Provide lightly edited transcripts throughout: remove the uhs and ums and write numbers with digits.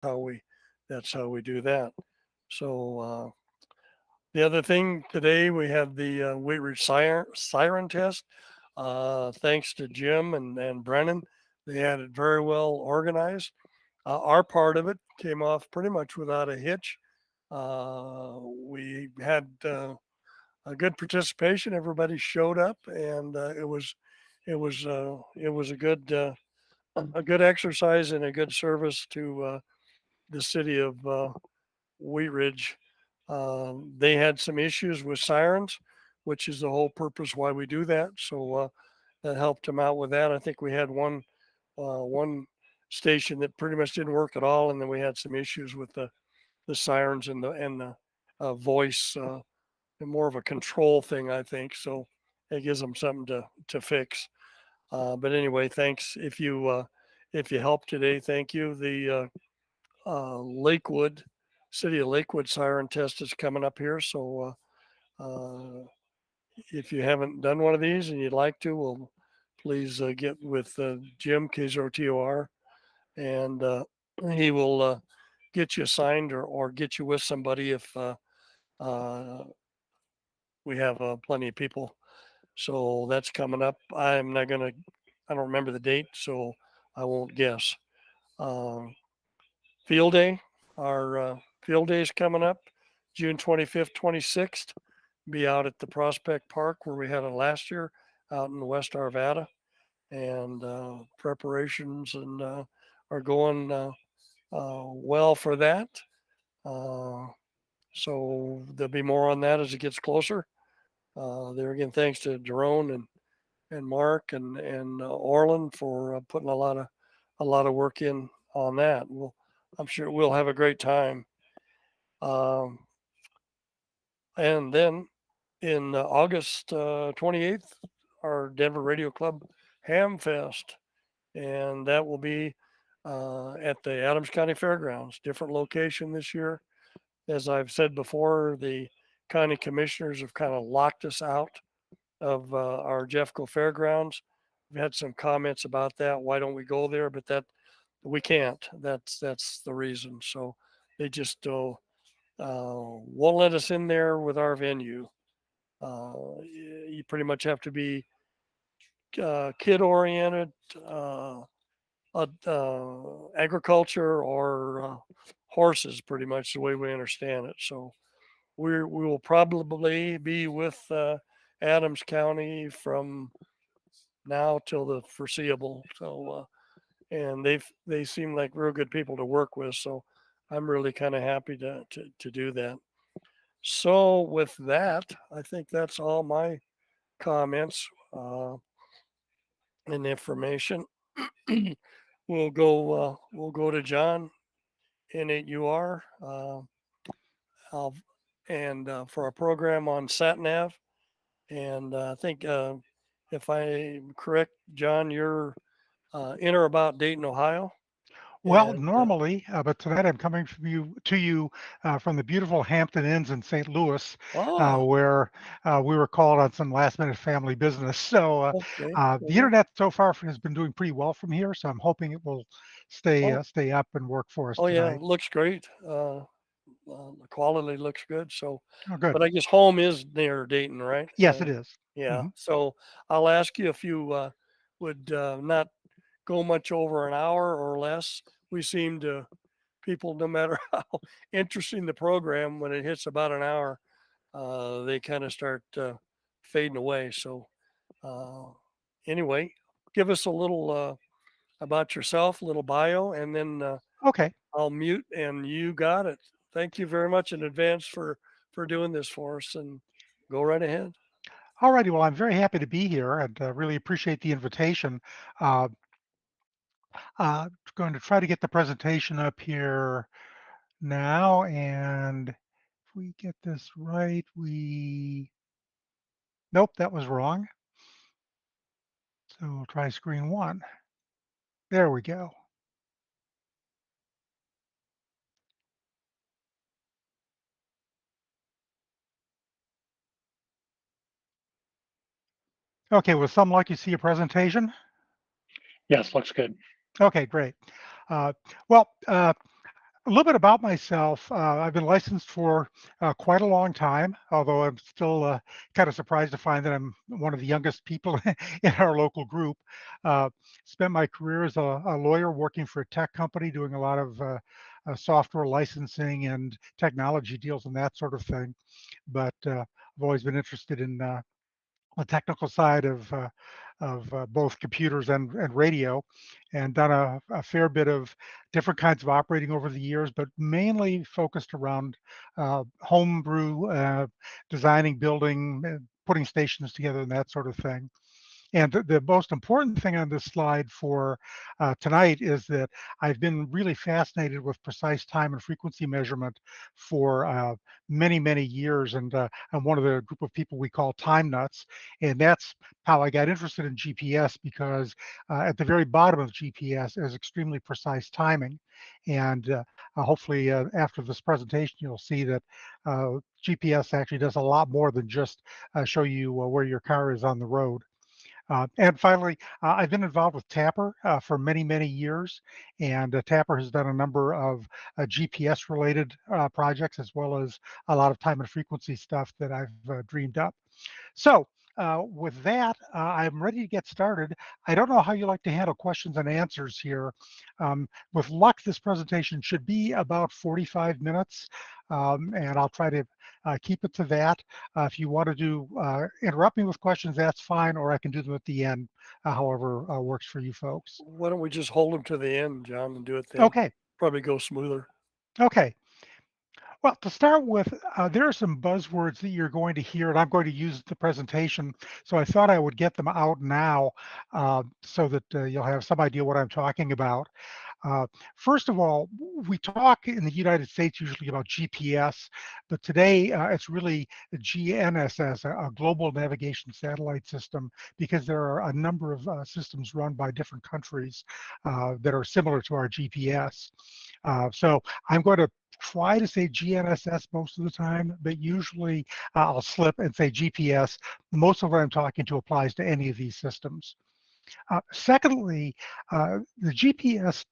that's how we do that. So the other thing today, we had the Wheat Ridge siren test. Thanks to Jim and Brennan, they had it very well organized. Our part of it came off pretty much without a hitch. We had a good participation. Everybody showed up, and it was a good exercise and a good service to the city of Wheat Ridge. They had some issues with sirens, which is the whole purpose why we do that. So that helped them out with that. I think we had one station that pretty much didn't work at all, and then we had some issues with the sirens and the voice, and more of a control thing, I think. So it gives them something to fix. But anyway, thanks if you helped today. Thank you. The Lakewood City of Lakewood siren test is coming up here, so if you haven't done one of these and you'd like to, well, please get with Jim KZOTOR, and he will get you assigned or get you with somebody if uh, we have plenty of people. So that's coming up. I don't remember the date, so I won't guess. Um, Field day, our field day is coming up June 25th, 26th. Be out at the Prospect Park where we had it last year out in West Arvada. And preparations are going well for that. Uh, so there'll be more on that as it gets closer. There again, thanks to Jerome and Mark and Orland for putting a lot of work in on that. I'm sure we'll have a great time. Um, and then in August 28th, our Denver Radio Club Ham Fest, and that will be at the Adams County Fairgrounds. Different location this year. As I've said before, the county commissioners have kind of locked us out of our Jeffco Fairgrounds. We've had some comments about that. Why don't we go there? But that we can't. That's the reason. So they just won't let us in there with our venue. You pretty much have to be kid oriented, agriculture, or horses, pretty much the way we understand it. So we will probably be with Adams County from now till the foreseeable. So and they seem like real good people to work with. So I'm really kind of happy to do that. So with that, I think that's all my comments and information. We'll go to John N8UR I'll, and for our program on SatNav. And I think if I'm correct, John, you're in or about Dayton, Ohio. Well, And normally, but tonight I'm coming to you from the beautiful Hampton Inns in St. Louis, oh, where we were called on some last-minute family business. So okay, the cool. internet so far has been doing pretty well from here. So I'm hoping it will Oh, stay up and work for us oh yeah, tonight. looks great. The quality looks good. So, Oh, good. but I guess home is near Dayton, right? Yes, it is. Yeah. Hmm. So I'll ask you if you would not go much over an hour or less. We seem to people, no matter how interesting the program, when it hits about an hour, they kind of start fading away. So uh, anyway, give us a little about yourself, a little bio, and then Okay. I'll mute. And you got it. Thank you very much in advance for doing this for us. And go right ahead. All righty. Well, I'm very happy to be here and really appreciate the invitation. Uh, Going to try to get the presentation up here now, and if we get this right, nope, that was wrong. So we'll try screen one. There we go. Okay, with some luck, you see a presentation. Yes, looks good. Okay, great. Uh, well, A little bit about myself. I've been licensed for quite a long time, although I'm still kind of surprised to find that I'm one of the youngest people in our local group. Uh, Spent my career as a lawyer working for a tech company, doing a lot of software licensing and technology deals and that sort of thing. But I've always been interested in the technical side of both computers and radio, and done a fair bit of different kinds of operating over the years, but mainly focused around homebrew, designing, building, putting stations together, and that sort of thing. And the most important thing on this slide for tonight is that I've been really fascinated with precise time and frequency measurement for many, many years. And I'm one of the group of people we call time nuts. And that's how I got interested in GPS, because at the very bottom of GPS is extremely precise timing. And hopefully after this presentation, you'll see that GPS actually does a lot more than just show you where your car is on the road. And finally, I've been involved with Tapper for many, many years, and Tapper has done a number of GPS related projects, as well as a lot of time and frequency stuff that I've dreamed up. So with that, I'm ready to get started. I don't know how you like to handle questions and answers here. With luck, this presentation should be about 45 minutes, and I'll try to keep it to that. If you want to interrupt me with questions, that's fine, or I can do them at the end, however works for you folks. Why don't we just hold them to the end, John, and do it then? Okay, Probably go smoother. okay. Well, to start with, there are some buzzwords that you're going to hear, and I'm going to use the presentation. So I thought I would get them out now so that you'll have some idea what I'm talking about. Uh, First of all, we talk in the United States usually about GPS, but today it's really the GNSS, a global navigation satellite system, because there are a number of systems run by different countries that are similar to our GPS. So I'm going to try to say GNSS most of the time, but usually I'll slip and say GPS. Most of what I'm talking to applies to any of these systems. Secondly, the GPS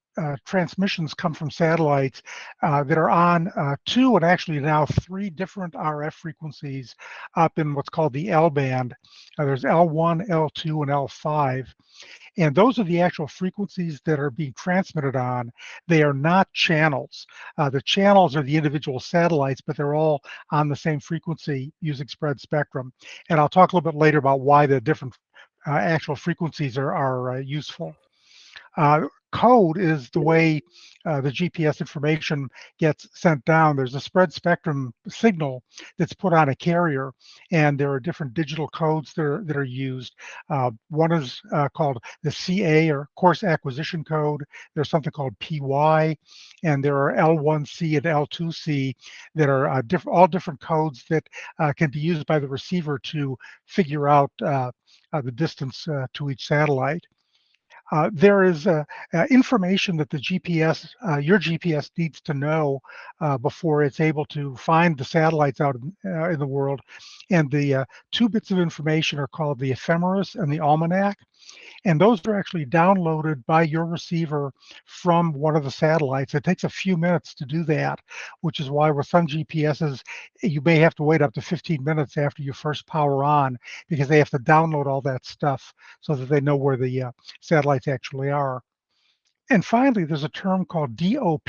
transmissions come from satellites that are on two and actually now three different RF frequencies up in what's called the L band. There's L1, L2, and L5. And those are the actual frequencies that are being transmitted on. They are not channels. The channels are the individual satellites, but they're all on the same frequency using spread spectrum. And I'll talk a little bit later about why the different actual frequencies are useful. Code is the way the GPS information gets sent down. There's a spread spectrum signal that's put on a carrier, and there are different digital codes that are used. One is called the CA, or course acquisition code. There's something called PY, and there are L1C and L2C that are all different codes that can be used by the receiver to figure out the distance to each satellite. There is information that the GPS, your GPS needs to know before it's able to find the satellites out in the world. And the two bits of information are called the ephemeris and the almanac. And those are actually downloaded by your receiver from one of the satellites. It takes a few minutes to do that, which is why with some GPSs, you may have to wait up to 15 minutes after you first power on, because they have to download all that stuff so that they know where the satellites actually are. And finally, there's a term called DOP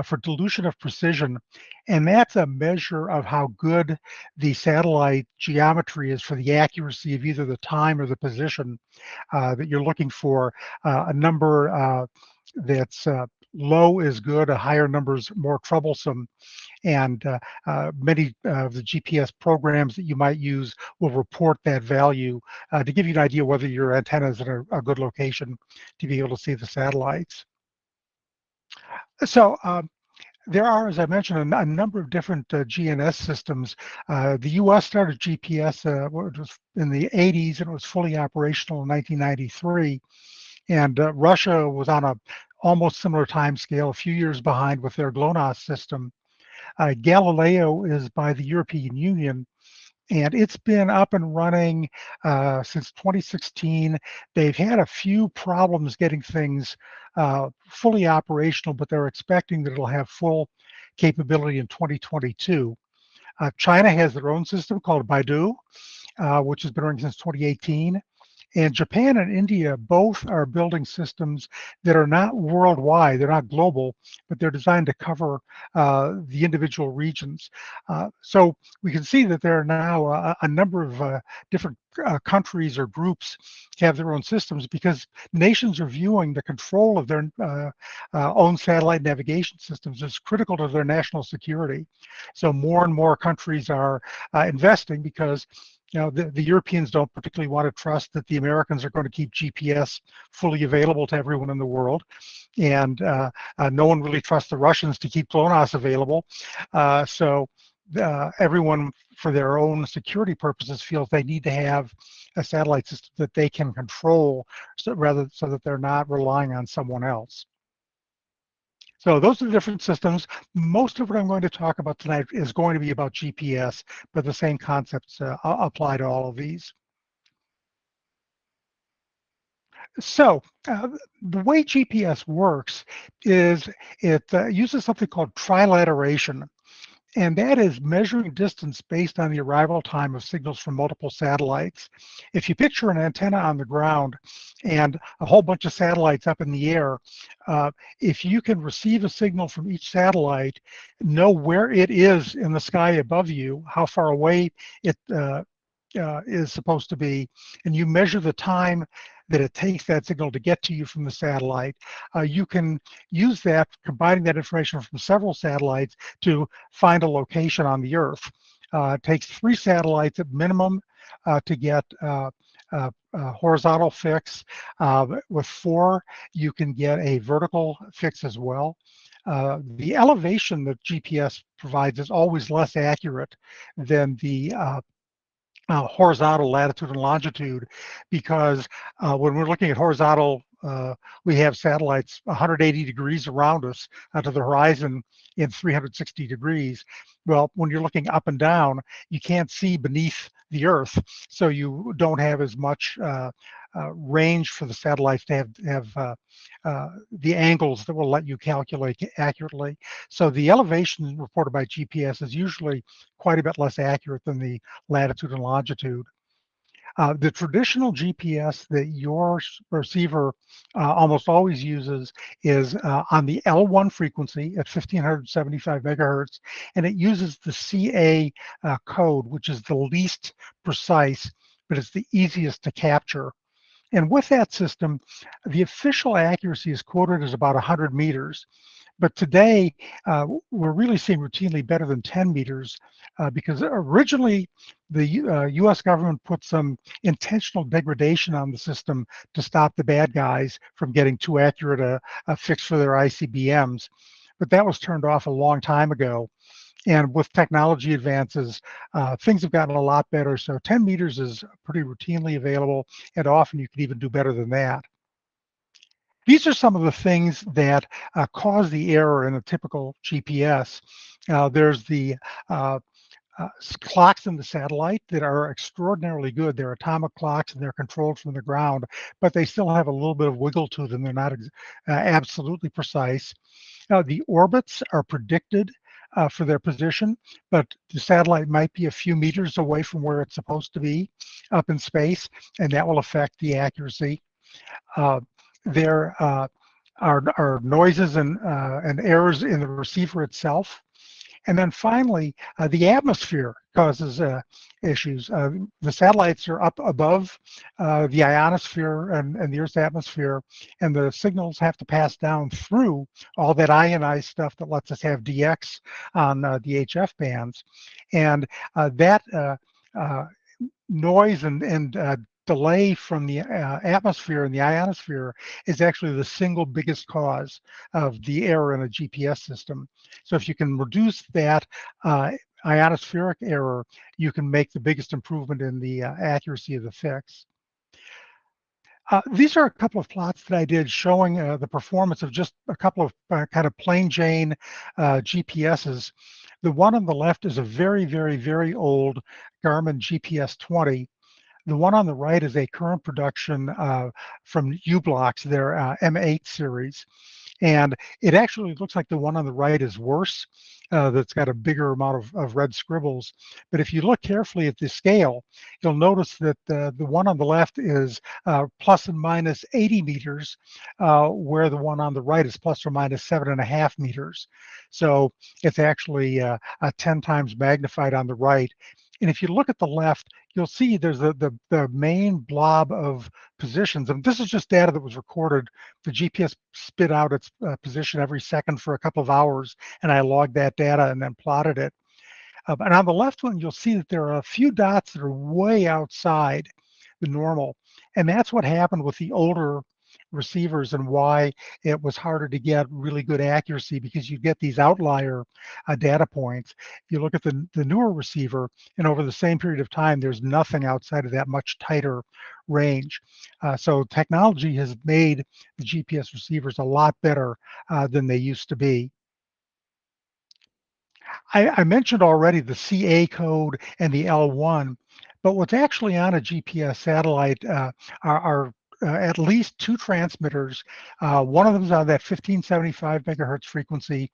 for dilution of precision, and that's a measure of how good the satellite geometry is for the accuracy of either the time or the position that you're looking for. A number that's low is good, a higher number is more troublesome. And many of the GPS programs that you might use will report that value to give you an idea whether your antenna is in a good location to be able to see the satellites. So there are, as I mentioned, a number of different GNS systems. The US started GPS in the 80s, and it was fully operational in 1993. And Russia was on a almost similar time scale, a few years behind with their GLONASS system. Galileo is by the European Union, and it's been up and running since 2016. They've had a few problems getting things fully operational, but they're expecting that it'll have full capability in 2022. China has their own system called Baidu, which has been running since 2018. And Japan and India both are building systems that are not worldwide, they're not global, but they're designed to cover the individual regions. So we can see that there are now a number of different countries or groups have their own systems because nations are viewing the control of their own satellite navigation systems as critical to their national security. So more and more countries are investing because the Europeans don't particularly want to trust that the Americans are going to keep GPS fully available to everyone in the world. And no one really trusts the Russians to keep GLONASS available. So everyone, for their own security purposes, feels they need to have a satellite system that they can control so that they're not relying on someone else. So those are the different systems. Most of what I'm going to talk about tonight is going to be about GPS, but the same concepts apply to all of these. So the way GPS works is it uses something called trilateration. And that is measuring distance based on the arrival time of signals from multiple satellites. If you picture an antenna on the ground and a whole bunch of satellites up in the air, if you can receive a signal from each satellite, know where it is in the sky above you, how far away it is supposed to be, and you measure the time that it takes that signal to get to you from the satellite, you can use that, combining that information from several satellites to find a location on the Earth. It takes 3 satellites at minimum to get horizontal fix. With 4, you can get a vertical fix as well. The elevation that GPS provides is always less accurate than the horizontal latitude and longitude, because when we're looking at horizontal, we have satellites 180 degrees around us to the horizon in 360 degrees. Well, when you're looking up and down, you can't see beneath the Earth, so you don't have as much range for the satellites to have the angles that will let you calculate accurately. So the elevation reported by GPS is usually quite a bit less accurate than the latitude and longitude. The traditional GPS that your receiver almost always uses is on the L1 frequency at 1575 megahertz, and it uses the CA code, which is the least precise, but it's the easiest to capture. And with that system, the official accuracy is quoted as about 100 meters. But today, we're really seeing routinely better than 10 meters because originally the US government put some intentional degradation on the system to stop the bad guys from getting too accurate a fix for their ICBMs. But that was turned off a long time ago. And with technology advances, things have gotten a lot better. So 10 meters is pretty routinely available, and often you can even do better than that. These are some of the things that cause the error in a typical GPS. There's the clocks in the satellite that are extraordinarily good. They're atomic clocks and they're controlled from the ground, but they still have a little bit of wiggle to them. They're not absolutely precise. The orbits are predicted for their position, but the satellite might be a few meters away from where it's supposed to be up in space, and that will affect the accuracy. There are noises and errors in the receiver itself. And then finally, the atmosphere causes issues. The satellites are up above the ionosphere and the Earth's atmosphere, and the signals have to pass down through all that ionized stuff that lets us have DX on the HF bands. And that noise and delay from the atmosphere and the ionosphere is actually the single biggest cause of the error in a GPS system. So if you can reduce that ionospheric error, you can make the biggest improvement in the accuracy of the fix. These are a couple of plots that I did showing the performance of just a couple of kind of plain Jane GPSs. The one on the left is a very, very, very old Garmin GPS 20. The one on the right is a current production from U-Block's, their M8 series. And it actually looks like the one on the right is worse, that's got a bigger amount of red scribbles. But if you look carefully at the scale, you'll notice that the one on the left is plus and minus 80 meters, where the one on the right is plus or minus 7.5 meters. So it's actually 10 times magnified on the right. And if you look at the left, you'll see there's the main blob of positions. And this is just data that was recorded. The GPS spit out its position every second for a couple of hours, and I logged that data and then plotted it. And on the left one, you'll see that there are a few dots that are way outside the normal. And that's what happened with the older receivers and why it was harder to get really good accuracy, because you get these outlier data points. You look at the newer receiver, and over the same period of time, there's nothing outside of that much tighter range. So technology has made the GPS receivers a lot better than they used to be. I mentioned already the CA code and the L1, but what's actually on a GPS satellite are at least two transmitters. One of them is on that 1575 megahertz frequency.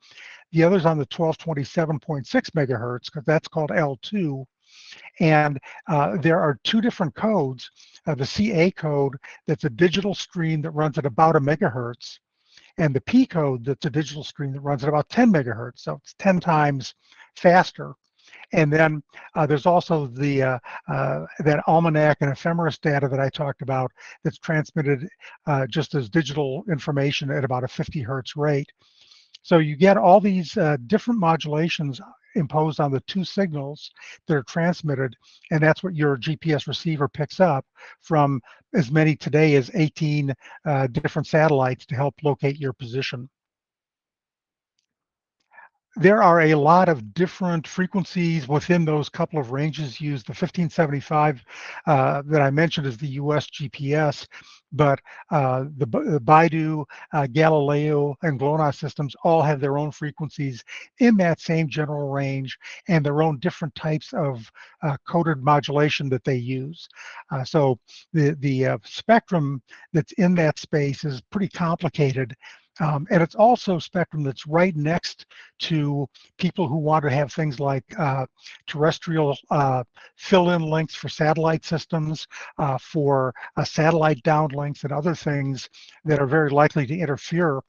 The other's on the 1227.6 megahertz, because that's called L2. And there are two different codes. The CA code, that's a digital stream that runs at about a megahertz, and the P code, that's a digital stream that runs at about 10 megahertz. So it's 10 times faster. And then there's also the that almanac and ephemeris data that I talked about, that's transmitted just as digital information at about a 50 hertz rate. So you get all these different modulations imposed on the two signals that are transmitted, and that's what your GPS receiver picks up from as many today as 18 different satellites to help locate your position. There are a lot of different frequencies within those couple of ranges used. The 1575 that I mentioned is the US GPS, but the Baidu, Galileo, and GLONASS systems all have their own frequencies in that same general range, and their own different types of coded modulation that they use. So the spectrum that's in that space is pretty complicated. And it's also spectrum that's right next to people who want to have things like terrestrial fill-in links for satellite systems, for satellite downlinks and other things that are very likely to interfere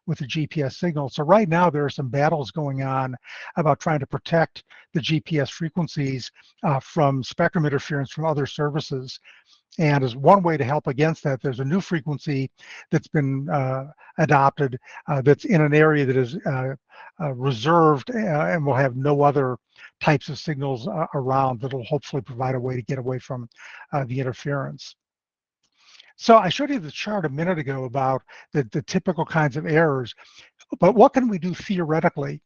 with the GPS signal. So right now there are some battles going on about trying to protect the GPS frequencies from spectrum interference from other services. And as one way to help against that, there's a new frequency that's been adopted that's in an area that is reserved and will have no other types of signals around, that will hopefully provide a way to get away from the interference. So I showed you the chart a minute ago about the typical kinds of errors, but what can we do theoretically?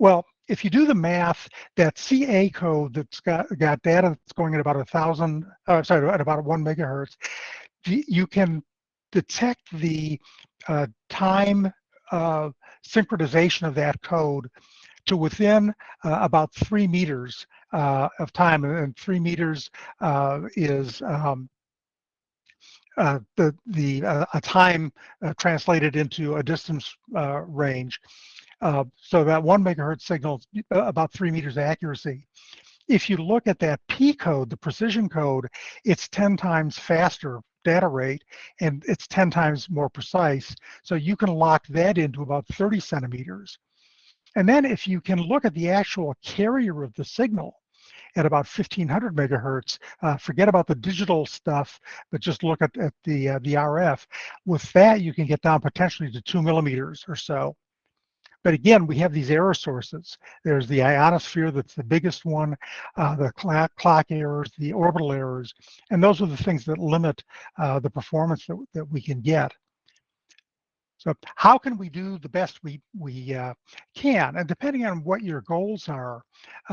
Well, if you do the math, that CA code that's got data that's going at about at about 1 megahertz, you can detect the time synchronization of that code to within about 3 meters of time, and 3 meters is a time translated into a distance range. So that 1 megahertz signal, about 3 meters accuracy. If you look at that P code, the precision code, it's 10 times faster data rate, and it's 10 times more precise. So you can lock that into about 30 centimeters. And then if you can look at the actual carrier of the signal at about 1500 megahertz, forget about the digital stuff, but just look at the RF. With that, you can get down potentially to 2 millimeters or so. But again, we have these error sources. There's the ionosphere, that's the biggest one, the clock errors, the orbital errors, and those are the things that limit the performance that we can get. So how can we do the best we can? And depending on what your goals are,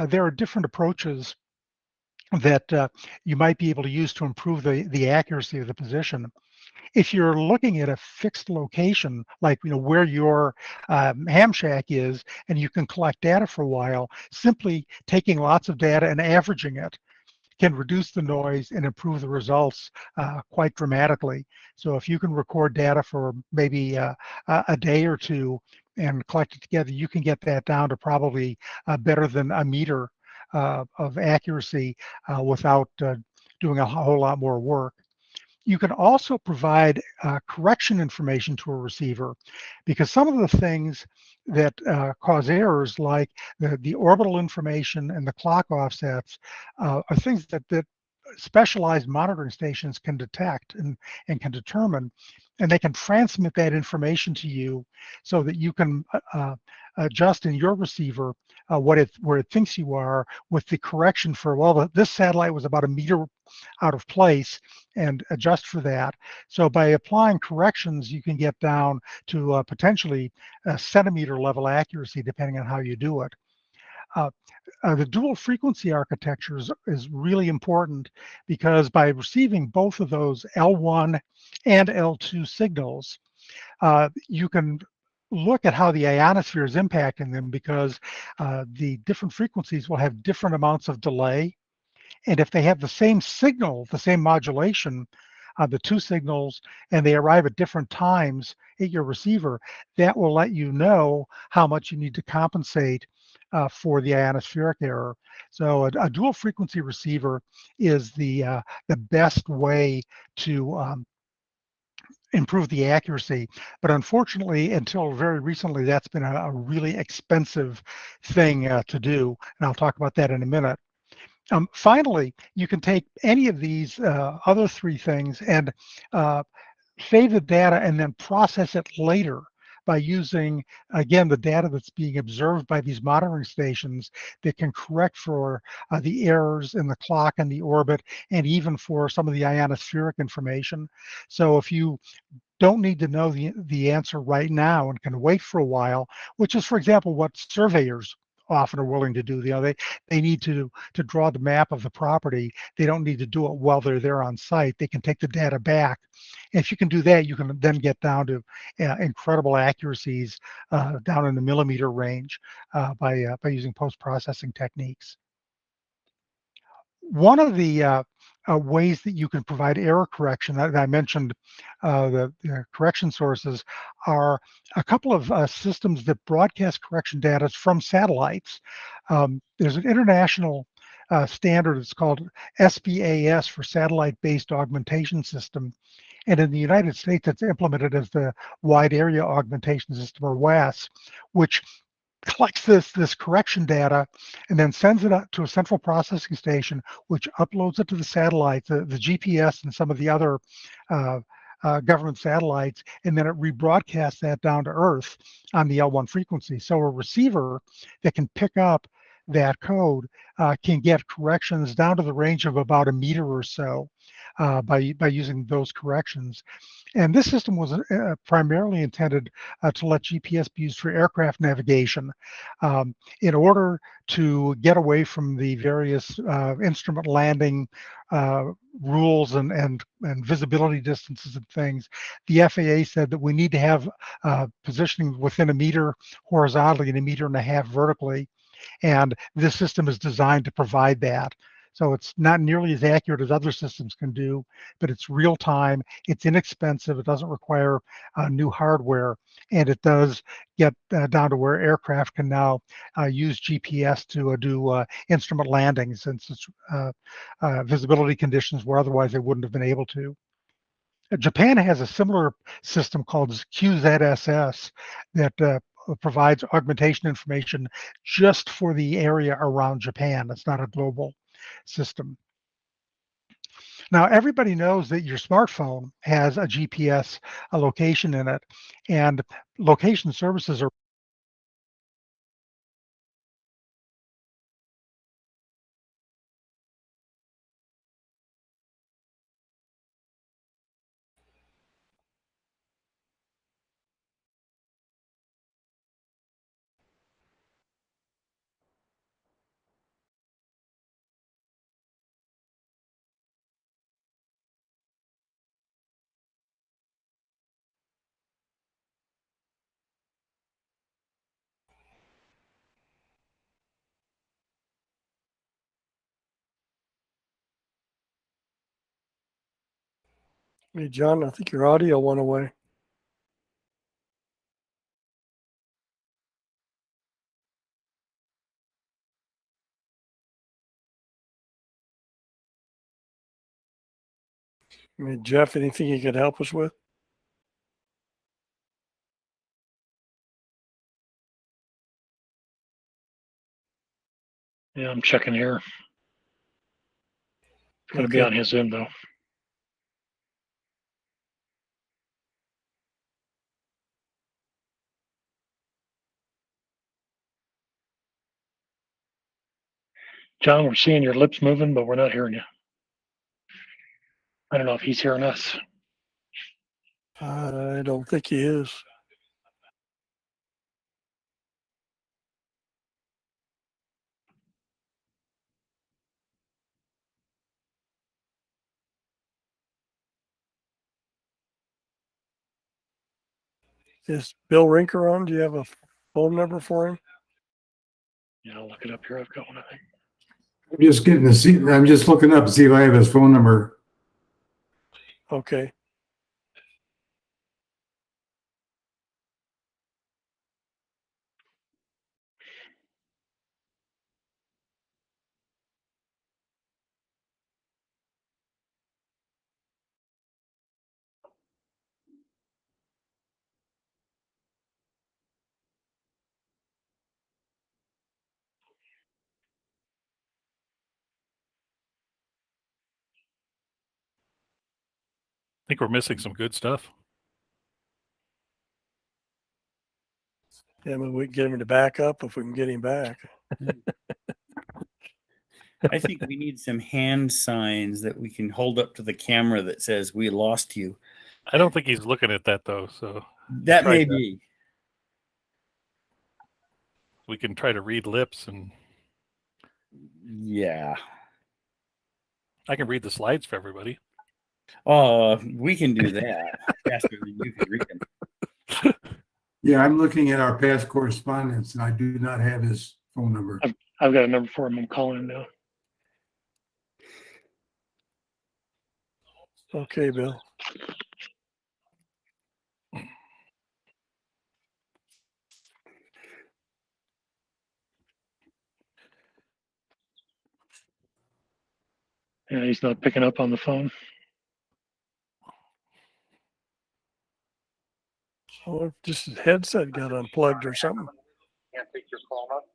there are different approaches that you might be able to use to improve the accuracy of the position. If you're looking at a fixed location, like where your ham shack is, and you can collect data for a while, simply taking lots of data and averaging it can reduce the noise and improve the results quite dramatically. So if you can record data for maybe a day or two and collect it together, you can get that down to probably better than a meter of accuracy without doing a whole lot more work. You can also provide correction information to a receiver, because some of the things that cause errors, like the orbital information and the clock offsets, are things that specialized monitoring stations can detect and can determine, and they can transmit that information to you so that you can adjust in your receiver where it thinks you are, with the correction for, well, this satellite was about a meter out of place, and adjust for that. So by applying corrections, you can get down to potentially a centimeter level accuracy, depending on how you do it. Uh, the dual frequency architecture is really important, because by receiving both of those L1 and L2 signals, you can look at how the ionosphere is impacting them, because the different frequencies will have different amounts of delay. And if they have the same signal, the same modulation, the two signals, and they arrive at different times at your receiver, that will let you know how much you need to compensate for the ionospheric error. So a dual frequency receiver is the best way to improve the accuracy. But unfortunately, until very recently, that's been a really expensive thing to do. And I'll talk about that in a minute. Finally, you can take any of these other three things and uh, save the data and then process it later by using, again, the data that's being observed by these monitoring stations that can correct for the errors in the clock and the orbit, and even for some of the ionospheric information. So if you don't need to know the answer right now and can wait for a while, which is, for example, what surveyors often are willing to do. They need to draw the map of the property. They don't need to do it while they're there on site. They can take the data back. And if you can do that, you can then get down to incredible accuracies down in the millimeter range by using post-processing techniques. One of the ways that you can provide error correction that I mentioned, the correction sources, are a couple of systems that broadcast correction data from satellites. There's an international standard. It's called SBAS, for Satellite-Based Augmentation System. And in the United States, it's implemented as the Wide Area Augmentation System, or WAS, which collects this correction data and then sends it out to a central processing station, which uploads it to the satellite, the GPS and some of the other uh, government satellites, and then it rebroadcasts that down to Earth on the L1 frequency. So a receiver that can pick up that code can get corrections down to the range of about a meter or so by using those corrections. And this system was primarily intended to let GPS be used for aircraft navigation. In order to get away from the various instrument landing rules and visibility distances and things, the FAA said that we need to have positioning within a meter horizontally and a meter and a half vertically. And this system is designed to provide that. So it's not nearly as accurate as other systems can do, but it's real time, it's inexpensive, it doesn't require new hardware, and it does get down to where aircraft can now use GPS to do instrument landings, since it's visibility conditions where otherwise they wouldn't have been able to. Japan has a similar system called QZSS that provides augmentation information just for the area around Japan. It's not a global system. Now, everybody knows that your smartphone has a GPS, a location in it, and location services are Hey, John, I think your audio went away. I mean, Jeff, anything you could help us with? Yeah, I'm checking here. It's going to be Okay. on his end, though. John, we're seeing your lips moving, but we're not hearing you. I don't know if he's hearing us. I don't think he is. Is Bill Rinker on? Do you have a phone number for him? Yeah, I'll look it up here. I've got one, I think. I'm just getting to see, I'm just looking up to see if I have his phone number. Okay. I think we're missing some good stuff. Yeah, I mean, we can get him to back up if we can get him back. I think we need some hand signs that we can hold up to the camera that says we lost you. I don't think he's looking at that though, so That Try may that. be. we can try to read lips, and Yeah. I can read the slides for everybody. We can do that faster than you can read them. Yeah, I'm looking at our past correspondence and I do not have his phone number. I've got a number for him. I'm calling him now. Okay, Bill. Yeah, he's not picking up on the phone. Or just his headset got unplugged or something. Can't take your call up.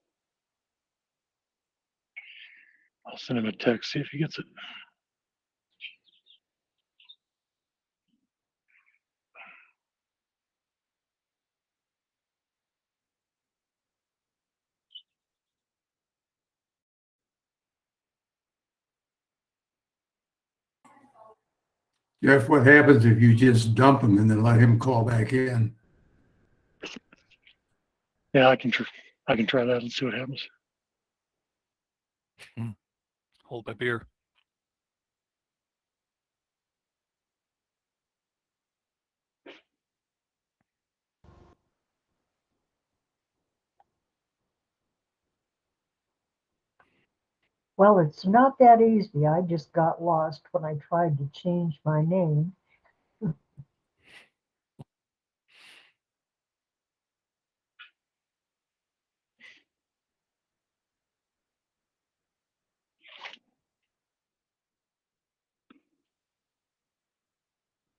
I'll send him a text, see if he gets it. Jeff, what happens if you just dump him and then let him call back in? Yeah, I can try that and see what happens. Hold my beer. Well, it's not that easy. I just got lost when I tried to change my name.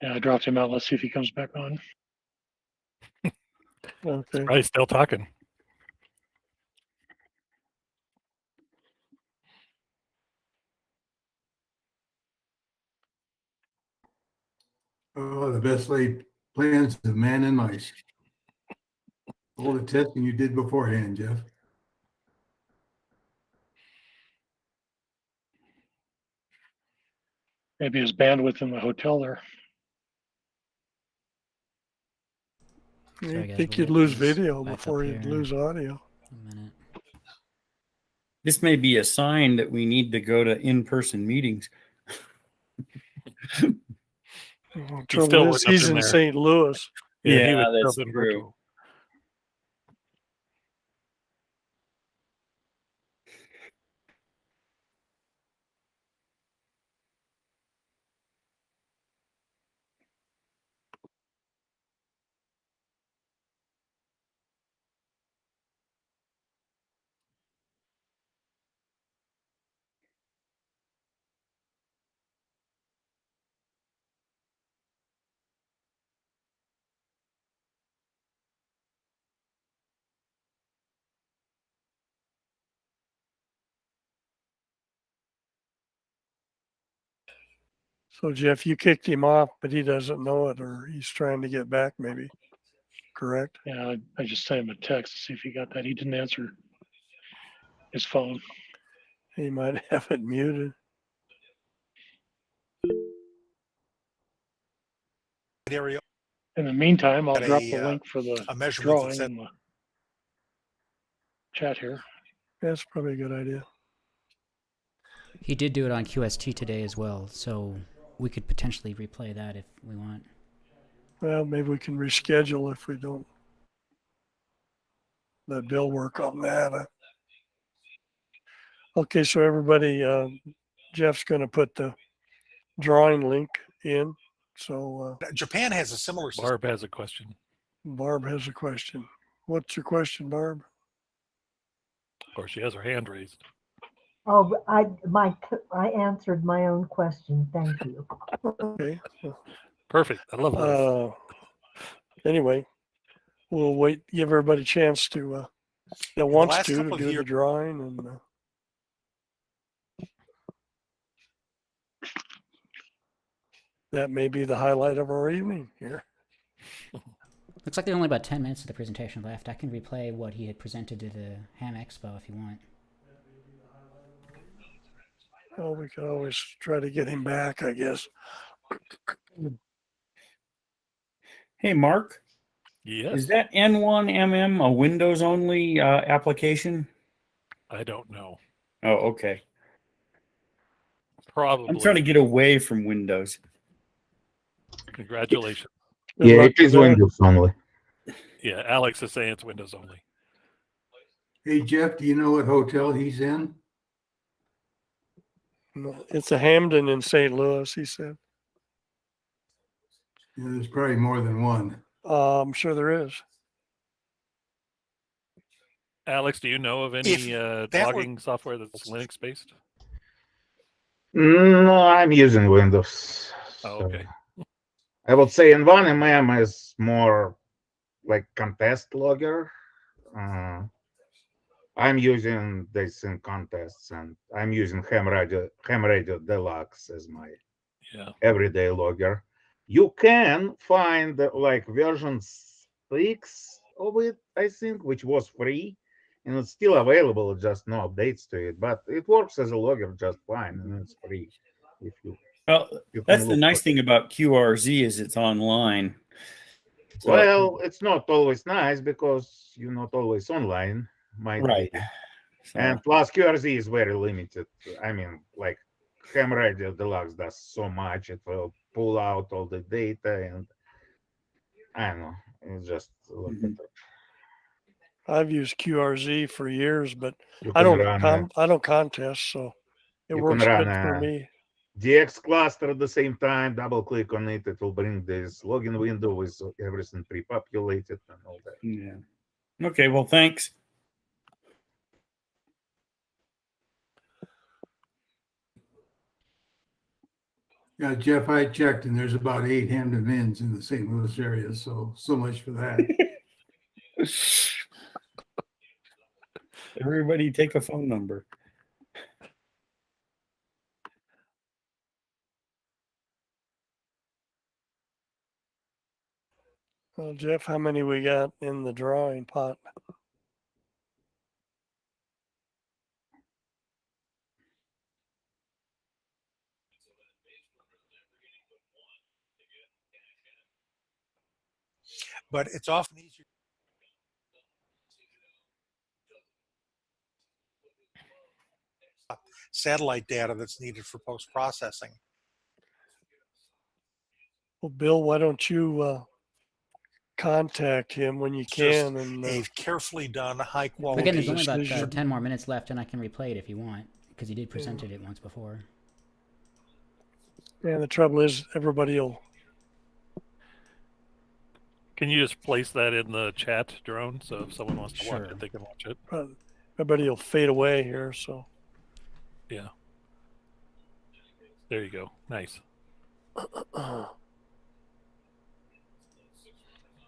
Yeah, I dropped him out. Let's see if he comes back on. Okay. Probably still talking. Oh, the best laid plans of man and mice. All the testing you did beforehand, Jeff. Maybe his bandwidth in the hotel there. You Sorry, guys, think we'll you'd get lose this video back before up you'd here lose audio. in a minute. This may be a sign that we need to go to in-person meetings. The He still trouble is, wouldn't have he's been in there. St. Louis. Yeah, he Yeah, would still that's have been true. virtual. So Jeff, you kicked him off, but he doesn't know it, or he's trying to get back maybe, correct? Yeah, I just sent him a text to see if he got that. He didn't answer his phone. He might have it muted. area In the meantime, I'll at drop a, the link for the a measurement that drawing said in the chat here. That's probably a good idea. He did do it on QST today as well, so we could potentially replay that if we want. Well, maybe we can reschedule if we don't let Bill work on that. Okay, so everybody, Jeff's going to put the drawing link in. So Japan has a similar system. Barb has a question. Barb has a question. What's your question, Barb? Of course, she has her hand raised. Oh, I answered my own question. Thank you. Okay. Perfect. I love those. Anyway, we'll wait, give everybody a chance to, that the wants last to couple of do the years- drawing, and that may be the highlight of our evening here. Looks like there's only about 10 minutes of the presentation left. I can replay what he had presented to the Ham Expo if you want. Well, we could always try to get him back, I guess. Hey, Mark, Yes. is that N1MM a Windows only application? I don't know. Oh, okay. Probably. I'm trying to get away from Windows. Congratulations. Good Yeah, luck it is with that. Windows only. Yeah, Alex is saying it's Windows only. Hey, Jeff, do you know what hotel he's in? No, it's a Hamden in St. Louis, he said. Yeah, there's probably more than one. I'm sure there is. Alex, do you know of any that logging software that's Linux based? No, I'm using Windows. Oh, so okay. I would say N1MM is more like contest logger. I'm using this in contests, and I'm using Ham Radio Deluxe as my everyday logger. You can find like version 6 of it, I think, which was free, and it's still available, just no updates to it. But it works as a logger just fine, and it's free. If you, Well, you that's can the look nice for thing about QRZ is it's online. So, well, it's not always nice because you're not always online, might right. be. So, And plus QRZ is very limited. I mean, like Ham Radio Deluxe does so much, it will pull out all the data, and I don't know, it's just a lot Mhm. better. I've used QRZ for years, but You I can don't run I don't contest, so it you works can run good for a me. DX cluster at the same time, double click on it, it will bring this login window with everything pre-populated and all that. yeah. Okay. Well, thanks. Yeah, Jeff, I checked and there's about 8 Hamden Inns in the St. Louis area. So much for that. Everybody take a phone number. Well, Jeff, how many we got in the drawing pot? But it's often easier. Satellite data that's needed for post-processing. Well, Bill, why don't you contact him when you It's just can, and a carefully done, high Well, quality. Again, there's only about decision. 10 more minutes left, and I can replay it if you want, because he did present it once before. the trouble is everybody will. Can you just place that in the chat, Drone? So if someone wants to watch Sure. it, they can watch it. Everybody will fade away here, so Yeah. There you go. Nice.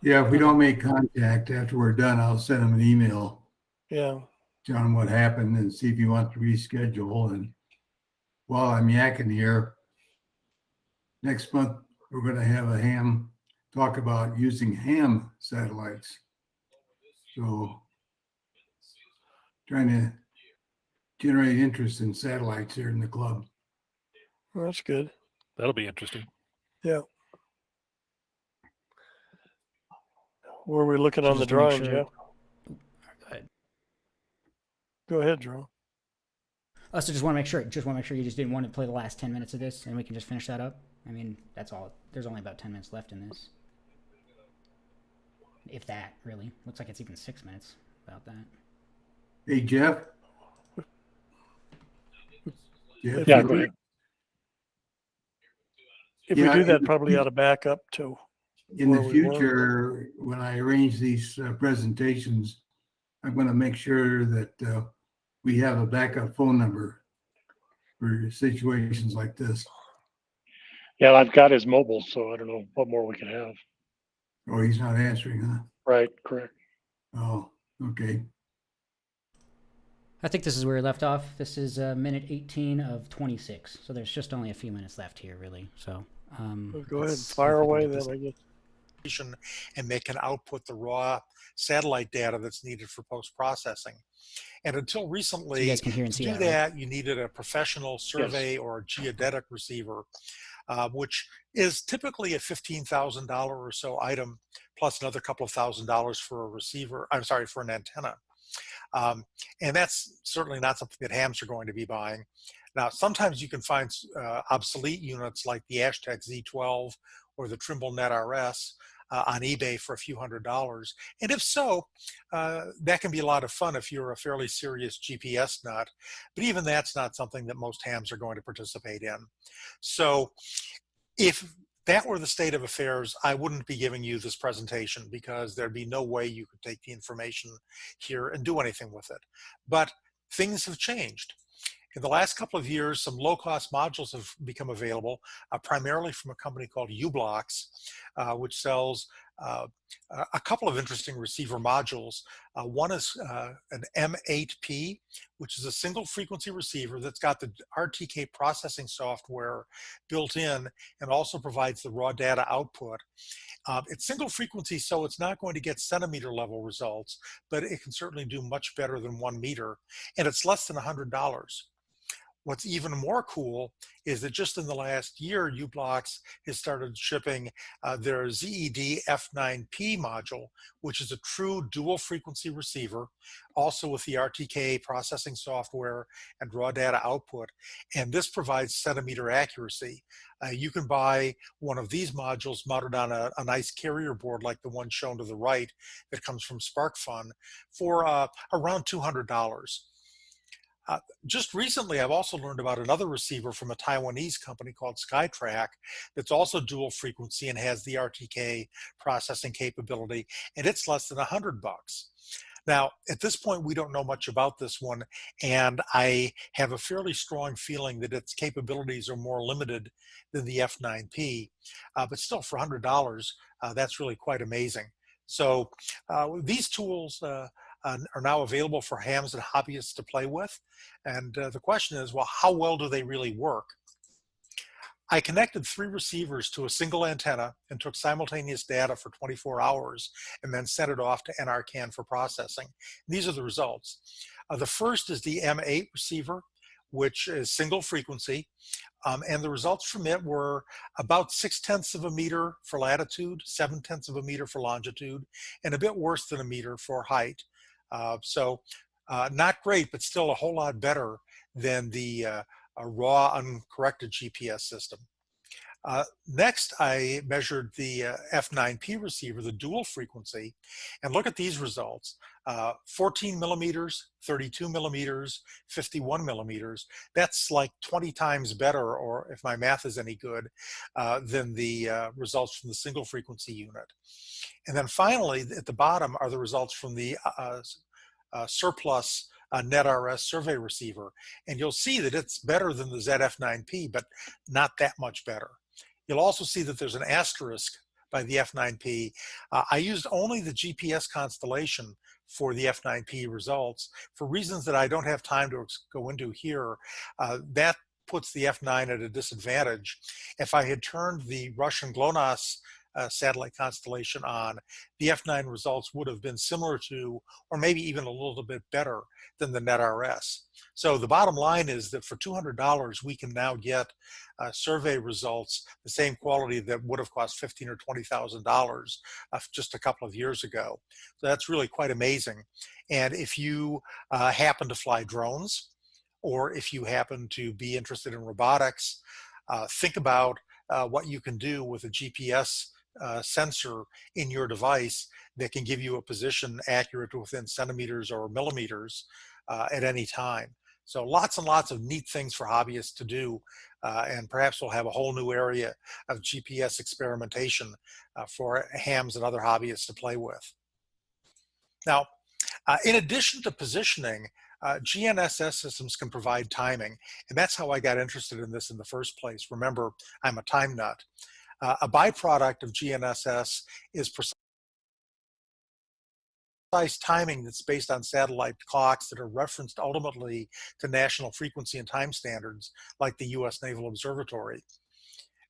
Yeah, if we don't make contact after we're done, I'll send him an email, yeah. tell him what happened and see if he wants to reschedule. And while I'm yakking here, next month, we're going to have a ham talk about using ham satellites. So trying to generate interest in satellites here in the club. Well, that's good. That'll be interesting. Yeah. Where are we looking So on the just to make drawing, sure- Jeff? Go ahead, Drew. Oh, so just want to make sure. Just want to make sure you just didn't want to play the last 10 minutes of this, and we can just finish that up. I mean, that's all. There's only about 10 minutes left in this, if that really. Looks like it's even 6 minutes. About that. Hey, Jeff? If Yeah, we go do- ahead. If Yeah, we do that, and- probably ought to back up to In where the we were. future, when I arrange these presentations, I'm going to make sure that we have a backup phone number for situations like this. Yeah, I've got his mobile, so I don't know what more we can have. Oh, he's not answering, huh? Right, correct. Oh, okay. I think this is where we left off. This is minute 18 of 26. So there's just only a few minutes left here, really. So Well, go ahead, let's see fire if we can away get then, this- I guess. And they can output the raw satellite data that's needed for post-processing. And until So recently, you guys can hear and to see do that, that, right? you needed a professional survey or a geodetic receiver, which is typically a $15,000 or so item, plus another couple of $1,000s for a receiver. I'm sorry, for an antenna. And that's certainly not something that hams are going to be buying. Now, sometimes you can find obsolete units like the Hashtag Z12 or the Trimble NetRS on eBay for a few $100s. And if so, that can be a lot of fun if you're a fairly serious GPS nut. But even that's not something that most hams are going to participate in. So if that were the state of affairs, I wouldn't be giving you this presentation because there'd be no way you could take the information here and do anything with it. But things have changed. In the last couple of years, some low-cost modules have become available, primarily from a company called u-blox, which sells a couple of interesting receiver modules. One is an M8P, which is a single frequency receiver that's got the RTK processing software built in and also provides the raw data output. It's single frequency, so it's not going to get centimeter level results, but it can certainly do much better than 1 meter, and it's less than $100. What's even more cool is that just in the last year, u-blox has started shipping their ZED F9P module, which is a true dual frequency receiver, also with the RTK processing software and raw data output. And this provides centimeter accuracy. You can buy one of these modules mounted on a nice carrier board like the one shown to the right that comes from SparkFun for around $200. Just recently, I've also learned about another receiver from a Taiwanese company called Skytrack that's also dual frequency and has the RTK processing capability, and it's less than $100. Now, at this point, we don't know much about this one, and I have a fairly strong feeling that its capabilities are more limited than the F9P, but still for $100, that's really quite amazing. So these tools are now available for hams and hobbyists to play with. And the question is, well, how well do they really work? I connected 3 receivers to a single antenna and took simultaneous data for 24 hours and then sent it off to NRCan for processing. These are the results. The first is the M8 receiver, which is single frequency. And the results from it were about 0.6 of a meter for latitude, 0.7 of a meter for longitude, and a bit worse than a meter for height. So not great, but still a whole lot better than the raw uncorrected GPS system. Next, I measured the F9P receiver, the dual frequency, and look at these results. 14 millimeters, 32 millimeters, 51 millimeters. That's like 20 times better, or if my math is any good, than the results from the single frequency unit. And then finally, at the bottom are the results from the surplus NetRS survey receiver. And you'll see that it's better than the ZF9P, but not that much better. You'll also see that there's an asterisk by the F9P. I used only the GPS constellation for the F9P results for reasons that I don't have time to go into here. That puts the F9 at a disadvantage. If I had turned the Russian GLONASS satellite constellation on, the F9 results would have been similar to, or maybe even a little bit better than the NetRS. So the bottom line is that for $200, we can now get survey results the same quality that would have cost $15,000 or $20,000 just a couple of years ago. So that's really quite amazing. And if you happen to fly drones, or if you happen to be interested in robotics, think about what you can do with a GPS sensor in your device that can give you a position accurate to within centimeters or millimeters at any time. So lots and lots of neat things for hobbyists to do, and perhaps we'll have a whole new area of GPS experimentation for hams and other hobbyists to play with. Now, in addition to positioning, GNSS systems can provide timing, and that's how I got interested in this in the first place. Remember, I'm a time nut. A byproduct of GNSS is precise timing that's based on satellite clocks that are referenced ultimately to national frequency and time standards like the US Naval Observatory.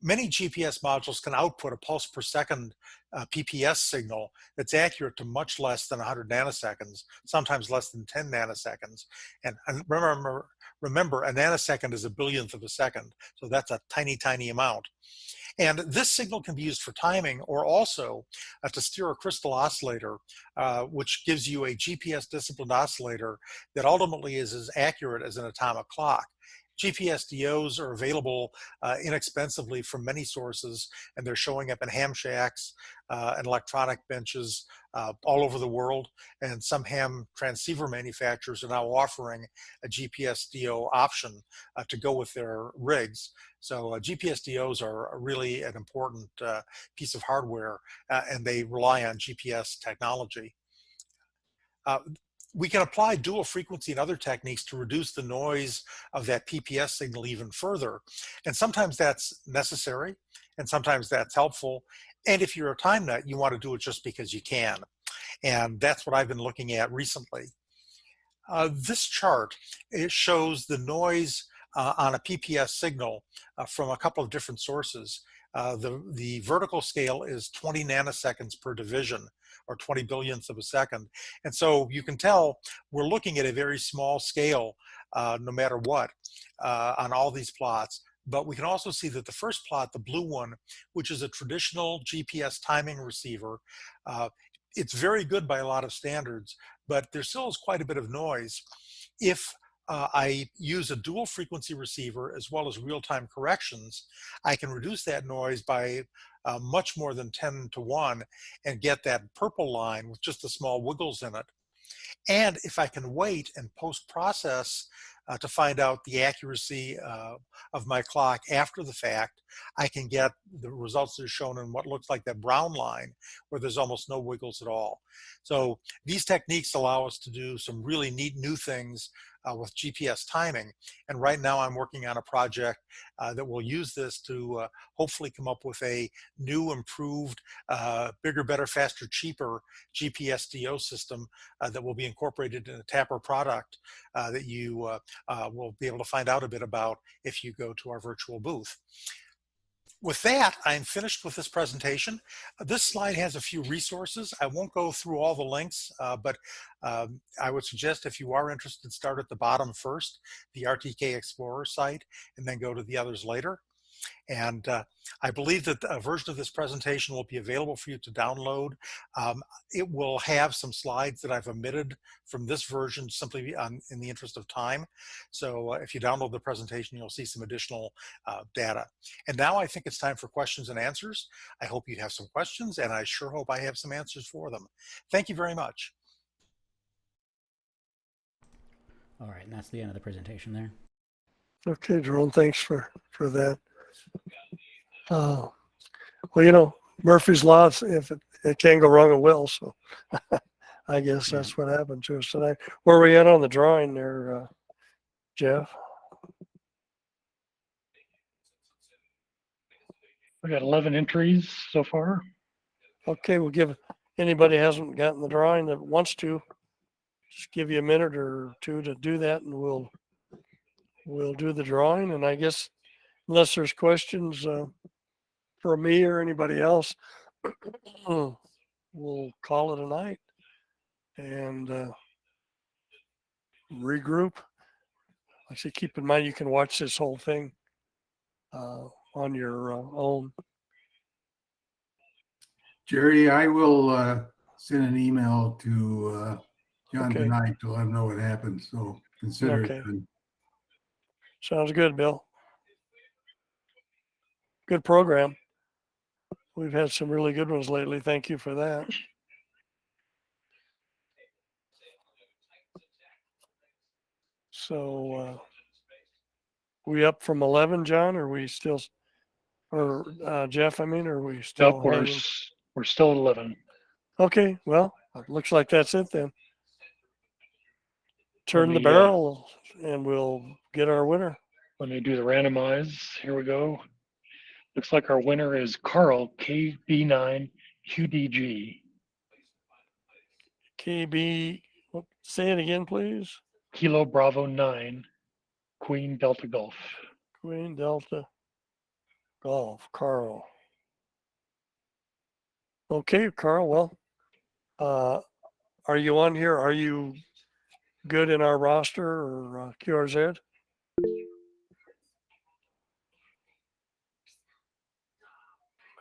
Many GPS modules can output a pulse per second PPS signal that's accurate to much less than 100 nanoseconds, sometimes less than 10 nanoseconds. And remember, a nanosecond is a billionth of a second, so that's a tiny, tiny amount. And this signal can be used for timing, or also to steer a crystal oscillator, which gives you a GPS disciplined oscillator that ultimately is as accurate as an atomic clock. GPS DOs are available inexpensively from many sources, and they're showing up in ham shacks and electronic benches all over the world. And some ham transceiver manufacturers are now offering a GPS DO option to go with their rigs. So GPS DOs are really an important piece of hardware, and they rely on GPS technology. We can apply dual frequency and other techniques to reduce the noise of that PPS signal even further. And sometimes that's necessary, and sometimes that's helpful. And if you're a time nut, you want to do it just because you can. And that's what I've been looking at recently. This chart, it shows the noise on a PPS signal from a couple of different sources. The vertical scale is 20 nanoseconds per division, or 20 billionths of a second. And so you can tell we're looking at a very small scale no matter what on all these plots. But we can also see that the first plot, the blue one, which is a traditional GPS timing receiver, it's very good by a lot of standards, but there still is quite a bit of noise. If I use a dual frequency receiver as well as real-time corrections, I can reduce that noise by much more than 10 to 1 and get that purple line with just the small wiggles in it. And if I can wait and post-process to find out the accuracy of my clock after the fact, I can get the results that are shown in what looks like that brown line where there's almost no wiggles at all. So these techniques allow us to do some really neat new things with GPS timing. And right now I'm working on a project that will use this to hopefully come up with a new, improved, bigger, better, faster, cheaper GPS DO system that will be incorporated in a Tapper product that you will be able to find out a bit about if you go to our virtual booth. With that, I'm finished with this presentation. This slide has a few resources. I won't go through all the links, but I would suggest if you are interested, start at the bottom first, the RTK Explorer site, and then go to the others later. And I believe that a version of this presentation will be available for you to download. It will have some slides that I've omitted from this version simply in the interest of time. So if you download the presentation, you'll see some additional data. And now I think it's time for questions and answers. I hope you have some questions, and I sure hope I have some answers for them. Thank you very much. All right, and that's the end of the presentation there. Okay, Jerome, thanks for that. Well, you know, Murphy's Law, if it can go wrong, it will. So I guess that's what happened to us tonight. Where are we at on the drawing there, Jeff? We got 11 entries so far. Okay, we'll give anybody who hasn't gotten the drawing that wants to, just give you a minute or two to do that, and we'll we'll do the drawing, and I guess unless there's questions for me or anybody else, we'll call it a night and regroup. Like I say, keep in mind you can watch this whole thing on your own. Jerry, I will send an email to John Okay. tonight to let him know what happened. So consider Okay. it done. Sounds good, Bill. Good program. We've had some really good ones lately. Thank you for that. So, we up from 11, John? Or we still, or Jeff? I mean, or are we still Nope, we're hanging? we're still at 11. Okay, well, looks like that's it then. Turn the me, barrel, and we'll get our winner. Let me do the randomize. Here we go. Looks like our winner is Carl KB9 QDG. KB, say it again, please. Kilo Bravo 9 Queen Delta Golf. Queen Delta Golf, Carl. Okay, Carl. Well, are you on here? Are you good in our roster or QRZ?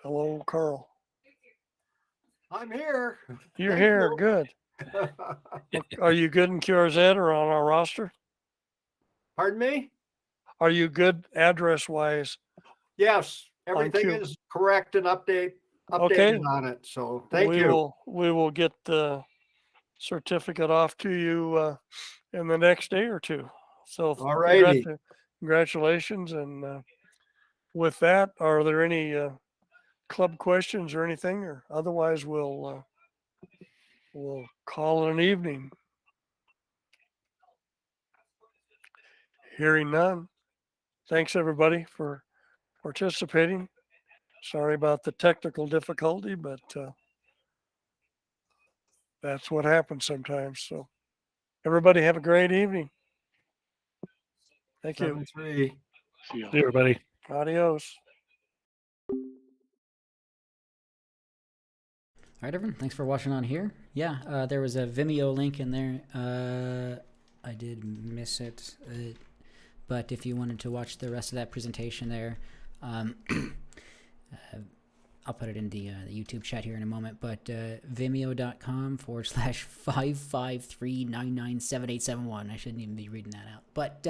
Hello, Carl. I'm here. You're Thank here. you. Good. Are you good in QRZ or on our roster? Pardon me? Are you good address wise? Yes, everything Q. is correct and updated Okay. on it. So thank you. We will get the certificate off to you in the next day or two. So All righty. congratulations. And with that, are there any club questions or anything? Or otherwise, we'll call it an evening. Hearing none. Thanks everybody for participating. Sorry about the technical difficulty, but that's what happens sometimes. So everybody have a great evening. Thank you. 7-3. See you. See you, everybody. Adios. All right, everyone. Thanks for watching on here. Yeah, there was a Vimeo link in there. I did miss it, but if you wanted to watch the rest of that presentation there, I'll put it in the YouTube chat here in a moment. But vimeo.com/553997871. I shouldn't even be reading that out. But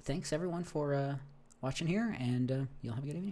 thanks everyone for watching here, and you'll have a good evening.